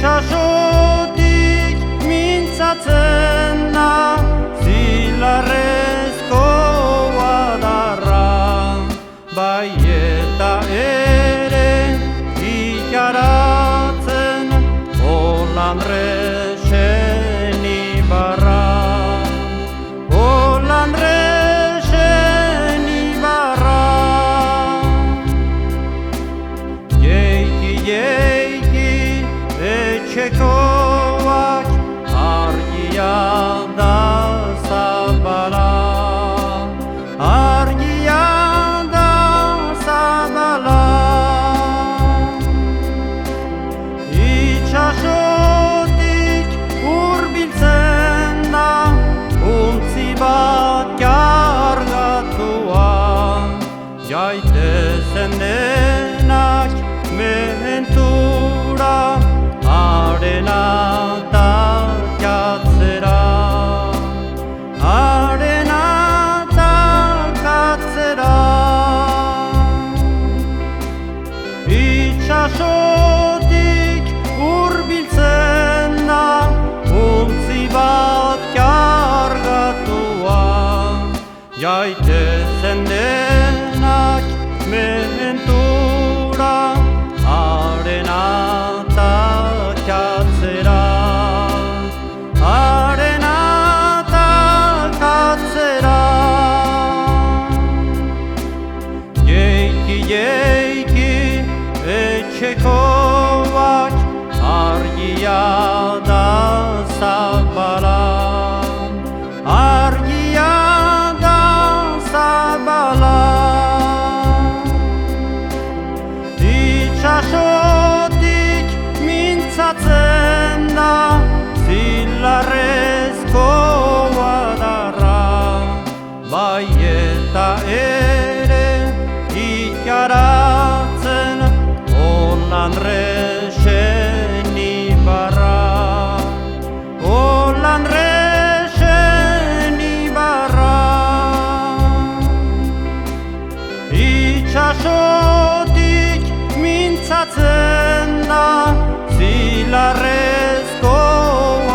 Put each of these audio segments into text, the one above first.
Itxasotik mintzatzen da zilarrezko adarra, bai eta ere ikaratzen Olandresen ibarra. Olandresen ibarra, jeiki etxekoak argia da zabala, argia da zabala. Itxasotik hurbiltzen da untzi bat kargatua, jaitezen denak mentura arena talkatzera, arena talkatzera. Itxasotik hurbiltzen da untzi bat kargatua, jaitezen denak mentura arena talkatzera, arena talkatzera. Jeiki etxekoak argia da zabala, argia da zabala. Itxasotik mintzatzen da zilarrezko adarra, bai eta ere ikaratzen Olandresen ibarra, Olandresen ibarra. Itxasotik mintzatzen da zilarrezko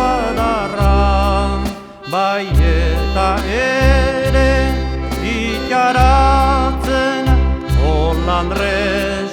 adarra, bai eta ere ikaratzen Olandresen